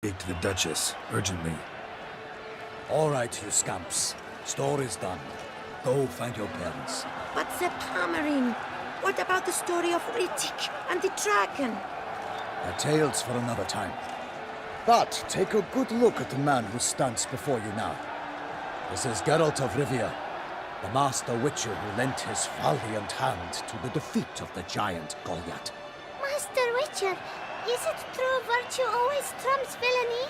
Speak to the Duchess, urgently. All right, you scamps. Story's done. Go find your parents. But the Pomerine, what about the story of Riddick and the dragon? They're tales for another time. But take a good look at the man who stands before you now. This is Geralt of Rivia, the master witcher who lent his valiant hand to the defeat of the giant Goliath. Master Witcher, is it true virtue always trumps villainy?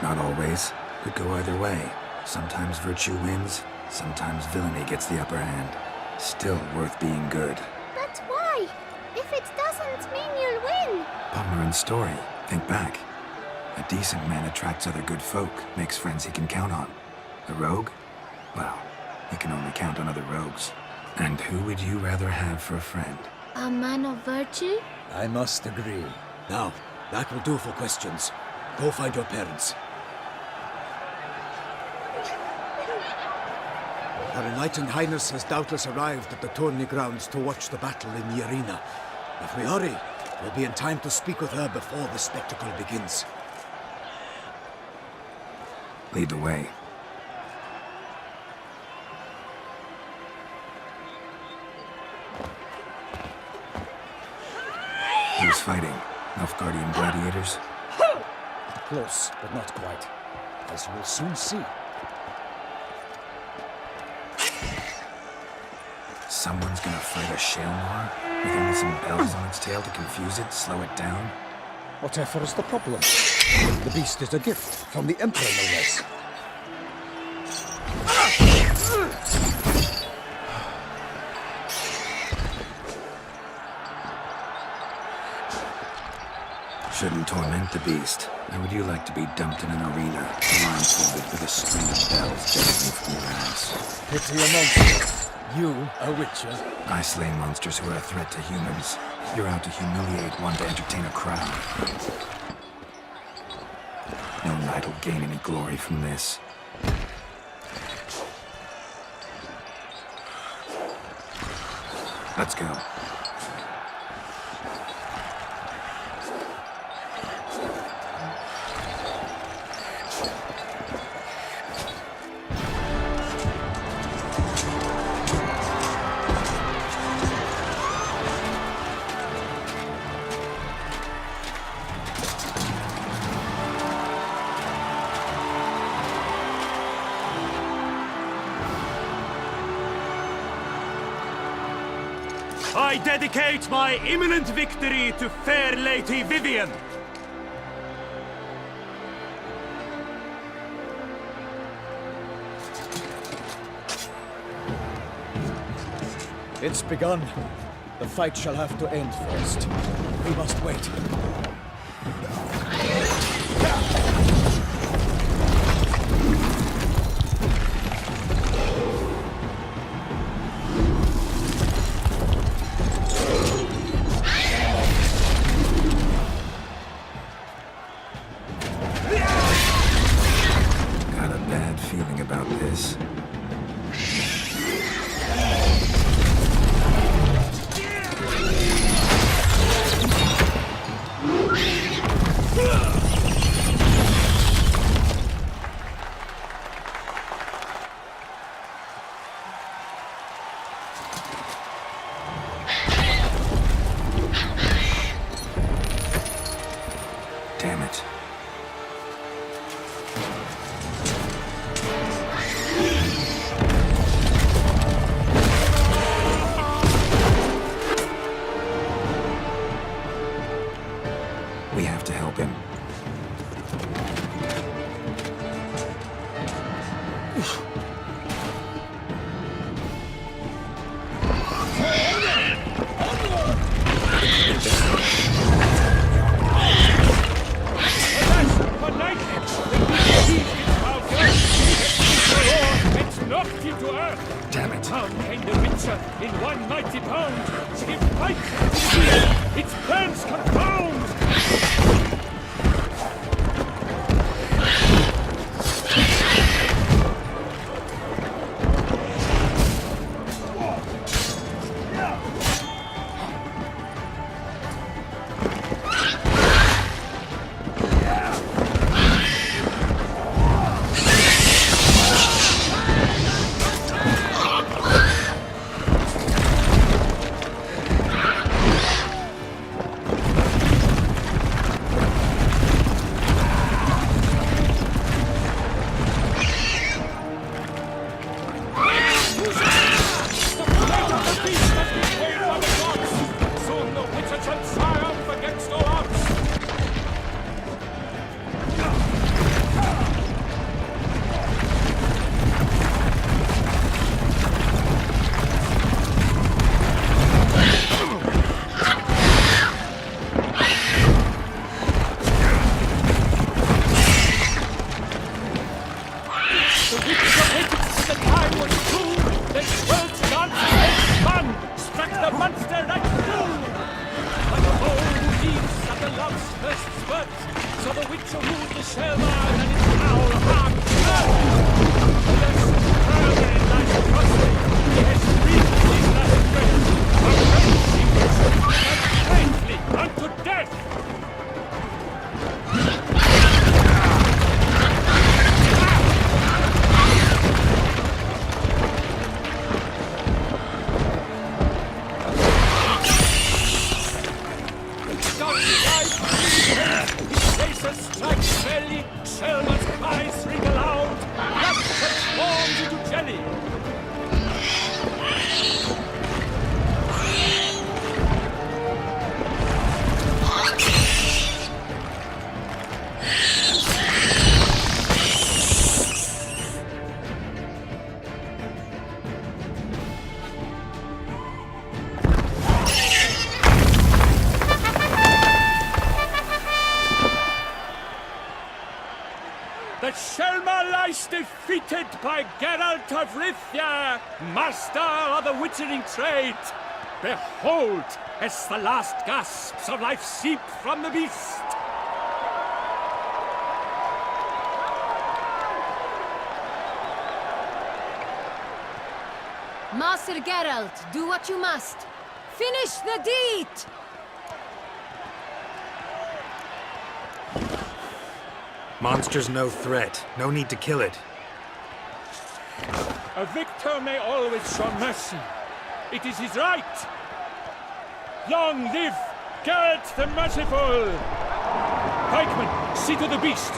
Not always. Could go either way. Sometimes virtue wins, sometimes villainy gets the upper hand. Still worth being good. But why? If it doesn't mean you'll win. Pomerin's story. Think back. A decent man attracts other good folk, makes friends he can count on. A rogue? Well, he can only count on other rogues. And who would you rather have for a friend? A man of virtue? I must agree. Now, that will do for questions. Go find your parents. Her Enlightened Highness has doubtless arrived at the tourney grounds to watch the battle in the arena. If we hurry, we'll be in time to speak with her before the spectacle begins. Lead the way. Who's fighting? Nilfgaardian gladiators? Close, but not quite. As you will soon see. Someone's gonna fight a Shaelmaar? With only some bells on its tail to confuse it, slow it down? Whatever is the problem? The beast is a gift from the Emperor, no less. Shouldn't torment the beast. How would you like to be dumped in an arena, blindfolded with a string of bells dangling from your ass? Pity a monster. You, a witcher. I slay monsters who are a threat to humans. You're out to humiliate one to entertain a crowd. No knight will gain any glory from this. Let's go. I dedicate my imminent victory to fair Lady Vivian. It's begun. The fight shall have to end first. We must wait. Got a bad feeling about this. Damn it. We have to help him. Damn it. How can the Witcher in one mighty pound give fight? Its plans confound! Geralt's first spurt saw the Witcher ruled the Shaelmaar and its foul hard blood. Thus, further in life's crossing, he has breathed his last breath, avenging himself bravely unto death. Strikes belly, Shaelmaar's cries ring aloud, blood transforms into jelly. The Shaelmaar lies defeated by Geralt of Rivia, master of the witchering trade. Behold, as the last gasps of life seep from the beast. Master Geralt, do what you must. Finish the deed! Monster's no threat. No need to kill it. A victor may always show mercy. It is his right. Long live Geralt the Merciful! Pikeman, see to the beast.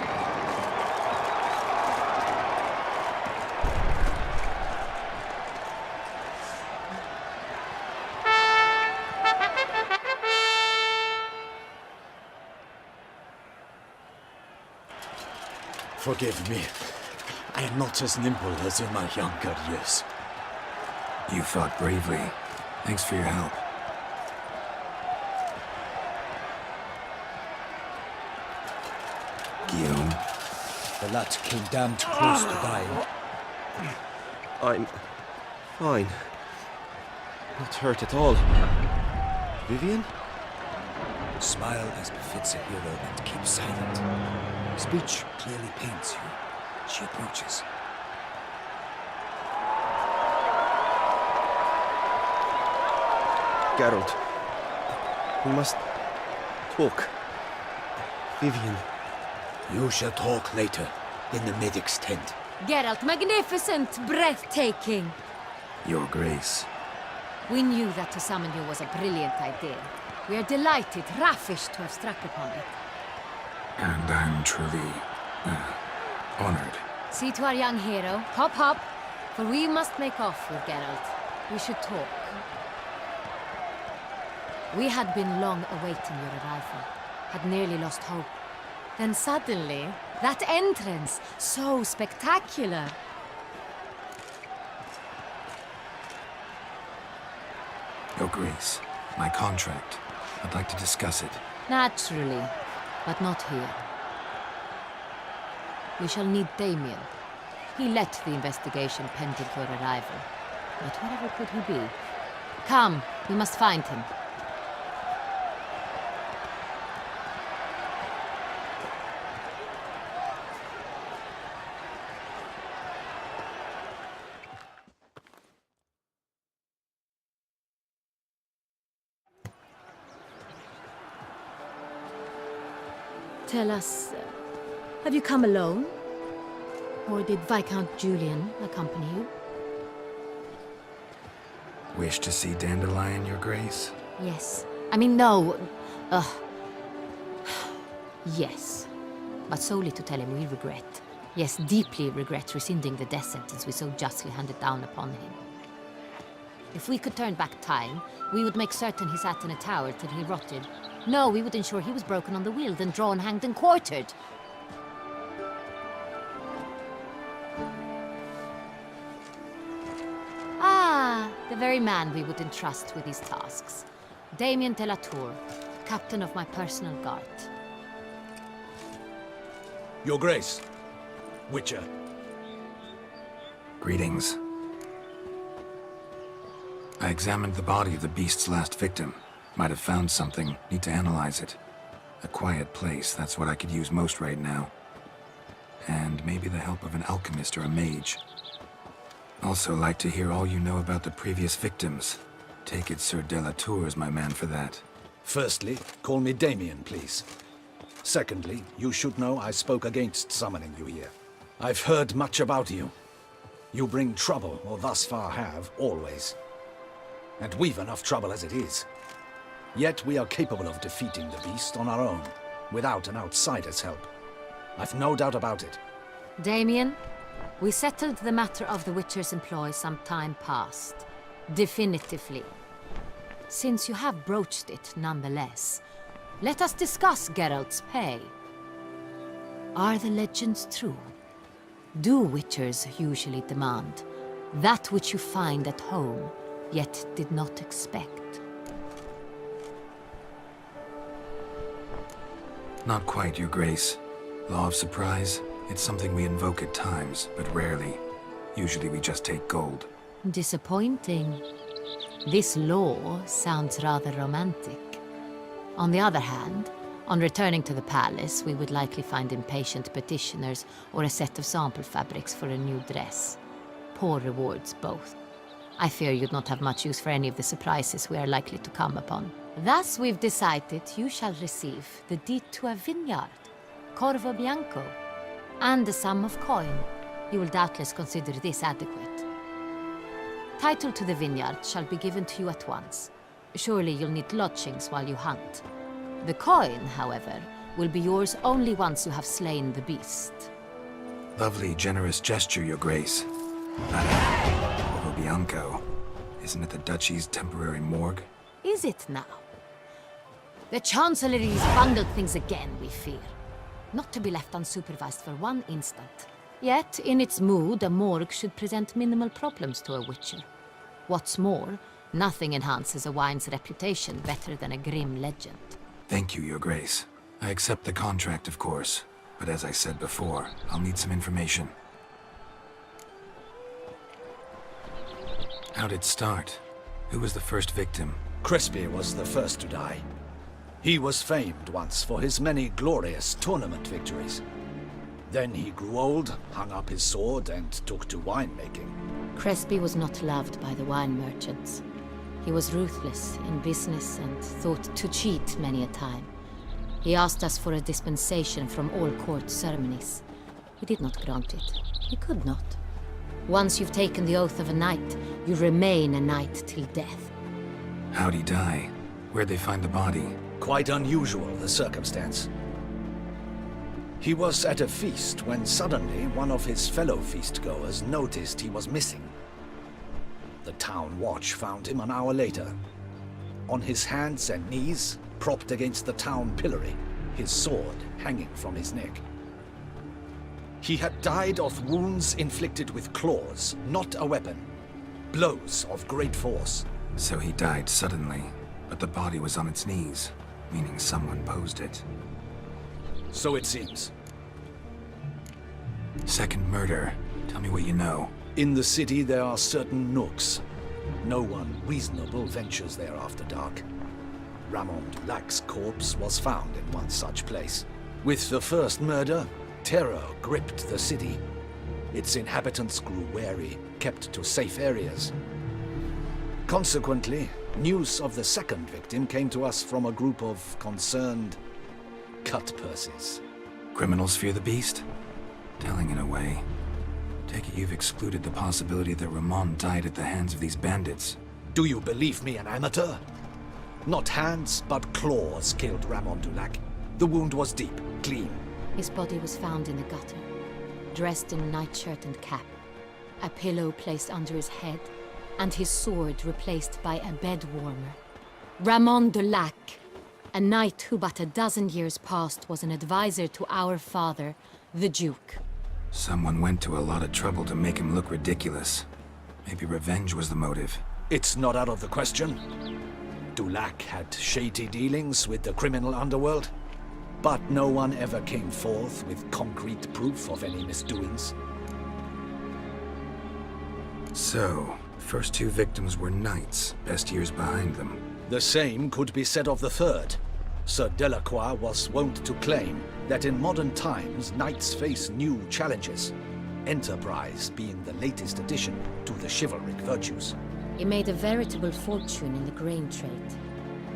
Forgive me. I am not as nimble as in my younger years. You fought bravely. Thanks for your help. Guillaume. The lad came damned close to dying. I'm fine. Not hurt at all. Vivian? Smile as befits a hero and keep silent. Speech clearly pains you. She approaches. Geralt. We must talk. Vivian. You shall talk later, in the medic's tent. Geralt, magnificent, breathtaking. Your Grace. We knew that to summon you was a brilliant idea. We are delighted, ravished to have struck upon it. And I'm truly honored. See to our young hero. Hop, hop. For we must make off with Geralt. We should talk. We had been long awaiting your arrival. Had nearly lost hope. Then suddenly, that entrance, so spectacular. Your Grace, my contract. I'd like to discuss it. Naturally, but not here. We shall need Damien. He led the investigation pending your arrival. But whatever could he be? Come, we must find him. Tell us, have you come alone? Or did Viscount Julian accompany you? Wish to see Dandelion, Your Grace? Yes. I mean, no. Yes. But solely to tell him we regret. Yes, deeply regret rescinding the death sentence we so justly handed down upon him. If we could turn back time, we would make certain he sat in a tower till he rotted. No, we would ensure he was broken on the wheel, then drawn, hanged, and quartered. Ah, the very man we would entrust with these tasks. Damien de la Tour, captain of my personal guard. Your Grace. Witcher. Greetings. I examined the body of the beast's last victim. Might have found something. Need to analyze it. A quiet place, that's what I could use most right now. And maybe the help of an alchemist or a mage. Also like to hear all you know about the previous victims. Take it Sir Delatour is my man for that. Firstly, call me Damien, please. Secondly, you should know I spoke against summoning you here. I've heard much about you. You bring trouble, or thus far have, always. And we've enough trouble as it is. Yet we are capable of defeating the beast on our own, without an outsider's help. I've no doubt about it. Damien, we settled the matter of the Witcher's employ some time past. Definitively. Since you have broached it nonetheless, let us discuss Geralt's pay. Are the legends true? Do Witchers usually demand that which you find at home, yet did not expect? Not quite, Your Grace. Law of surprise, it's something we invoke at times, but rarely. Usually we just take gold. Disappointing. This law sounds rather romantic. On the other hand, on returning to the palace, we would likely find impatient petitioners or a set of sample fabrics for a new dress. Poor rewards, both. I fear you'd not have much use for any of the surprises we are likely to come upon. Thus, we've decided you shall receive the deed to a vineyard, Corvo Bianco, and a sum of coin. You will doubtless consider this adequate. Title to the vineyard shall be given to you at once. Surely you'll need lodgings while you hunt. The coin, however, will be yours only once you have slain the beast. Lovely, generous gesture, Your Grace. That Corvo Bianco. Isn't it the Duchy's temporary morgue? Is it now? The Chancellery's bungled things again, we fear. Not to be left unsupervised for one instant. Yet, in its mood, a morgue should present minimal problems to a Witcher. What's more, nothing enhances a wine's reputation better than a grim legend. Thank you, Your Grace. I accept the contract, of course. But as I said before, I'll need some information. How'd it start? Who was the first victim? Crespi was the first to die. He was famed once for his many glorious tournament victories. Then he grew old, hung up his sword, and took to winemaking. Crespi was not loved by the wine merchants. He was ruthless in business and thought to cheat many a time. He asked us for a dispensation from all court ceremonies. We did not grant it. He could not. Once you've taken the oath of a knight, you remain a knight till death. How'd he die? Where'd they find the body? Quite unusual, the circumstance. He was at a feast when suddenly one of his fellow feastgoers noticed he was missing. The town watch found him an hour later. On his hands and knees, propped against the town pillory, his sword hanging from his neck. He had died of wounds inflicted with claws, not a weapon. Blows of great force. So he died suddenly, but the body was on its knees, meaning someone posed it. So it seems. Second murder. Tell me what you know. In the city there are certain nooks. No one reasonable ventures there after dark. Ramon Dulac's corpse was found in one such place. With the first murder, terror gripped the city. Its inhabitants grew wary, kept to safe areas. Consequently, news of the second victim came to us from a group of concerned cut-purses. Criminals fear the beast? Telling in a way. Take it you've excluded the possibility that Ramon died at the hands of these bandits. Do you believe me an amateur? Not hands, but claws killed Ramon Dulac. The wound was deep, clean. His body was found in the gutter, dressed in nightshirt and cap, a pillow placed under his head, and his sword replaced by a bed warmer. Ramon Dulac, a knight who but a dozen years past was an advisor to our father, the Duke. Someone went to a lot of trouble to make him look ridiculous. Maybe revenge was the motive. It's not out of the question. Dulac had shady dealings with the criminal underworld, but no one ever came forth with concrete proof of any misdoings. So, first two victims were knights, best years behind them. The same could be said of the third. Sir Delacroix was wont to claim that in modern times, knights face new challenges, enterprise being the latest addition to the chivalric virtues. He made a veritable fortune in the grain trade.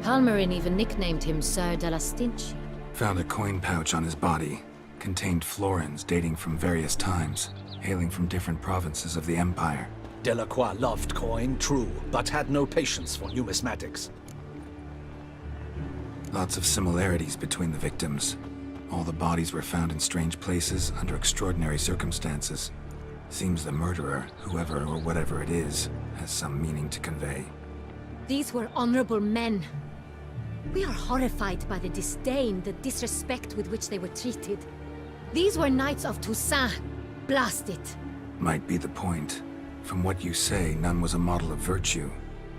Palmerin even nicknamed him Sir de la Stinchi. Found a coin pouch on his body. Contained florins dating from various times, hailing from different provinces of the Empire. Delacroix loved coin, true, but had no patience for numismatics. Lots of similarities between the victims. All the bodies were found in strange places under extraordinary circumstances. Seems the murderer, whoever or whatever it is, has some meaning to convey. These were honorable men. We are horrified by the disdain, the disrespect with which they were treated. These were knights of Toussaint. Blast it. Might be the point. From what you say, none was a model of virtue.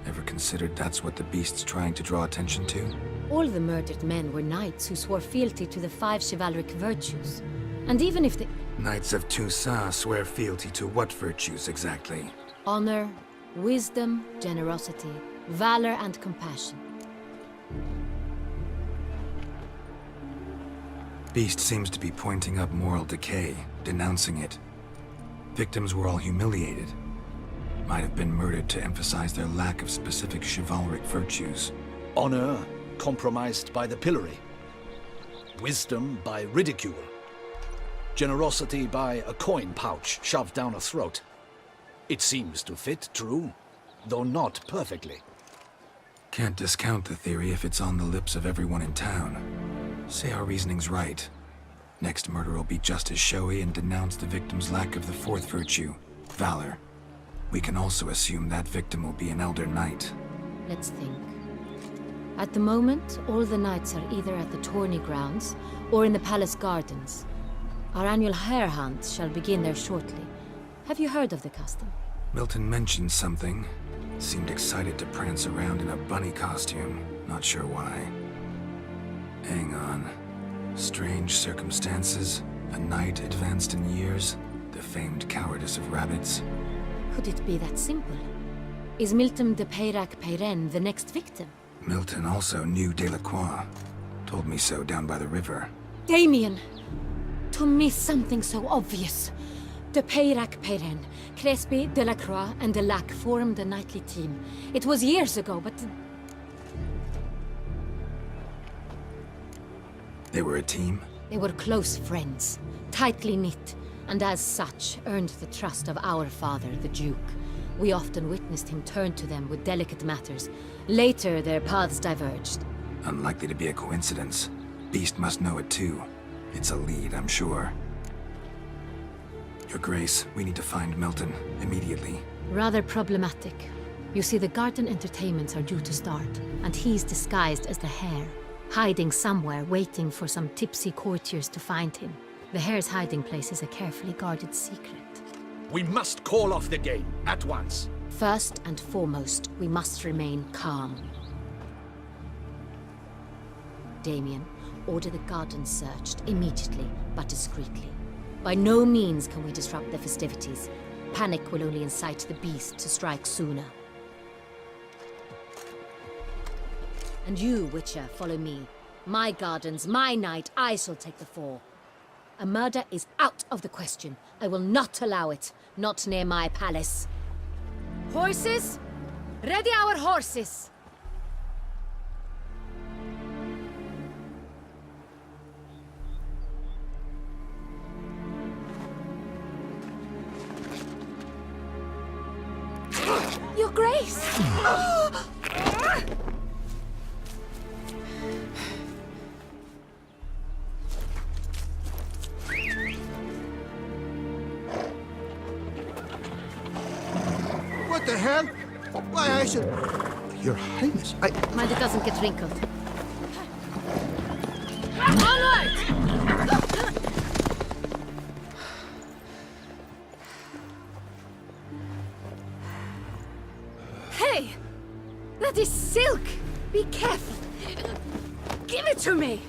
Ever considered that's what the beast's trying to draw attention to? All the murdered men were knights who swore fealty to the 5 chivalric virtues. And even if the Knights of Toussaint swear fealty to what virtues exactly? honor, wisdom, generosity, valor, and compassion. Beast seems to be pointing up moral decay, denouncing it. Victims were all humiliated. Might have been murdered to emphasize their lack of specific chivalric virtues. Honor compromised by the pillory. Wisdom by ridicule. Generosity by a coin pouch shoved down a throat. It seems to fit, true, though not perfectly. Can't discount the theory if it's on the lips of everyone in town. Say our reasoning's right. Next murder will be just as showy and denounce the victim's lack of the 4th virtue, valor. We can also assume that victim will be an elder knight. Let's think. At the moment, all the knights are either at the tourney grounds or in the palace gardens. Our annual hare hunt shall begin there shortly. Have you heard of the custom? Milton mentioned something. Seemed excited to prance around in a bunny costume. Not sure why. Hang on. Strange circumstances. A knight advanced in years. The famed cowardice of rabbits. Could it be that simple? Is Milton de Peyrac-Peyren the next victim? Milton also knew Delacroix. Told me so down by the river. Damien! To miss something so obvious. De Peyrac-Peyren, Crespi, Delacroix, and Delac formed a knightly team. It was years ago, but... They were a team? They were close friends, tightly knit, and as such earned the trust of our father, the Duke. We often witnessed him turn to them with delicate matters. Later, their paths diverged. Unlikely to be a coincidence. Beast must know it too. It's a lead, I'm sure. Your Grace, we need to find Milton, immediately. Rather problematic. You see, the garden entertainments are due to start, and he's disguised as the hare, hiding somewhere, waiting for some tipsy courtiers to find him. The hare's hiding place is a carefully guarded secret. We must call off the game, at once. First and foremost, we must remain calm. Damien, order the garden searched immediately, but discreetly. By no means can we disrupt the festivities. Panic will only incite the beast to strike sooner. And you, Witcher, follow me. My gardens, my night, I shall take the fall. A murder is out of the question. I will not allow it. Not near my palace. Horses? Ready our horses! Your Grace! What the hell? Why, I should... Your Highness, Mind it doesn't get wrinkled. Onward! Hey! That is silk! Be careful! Give it to me!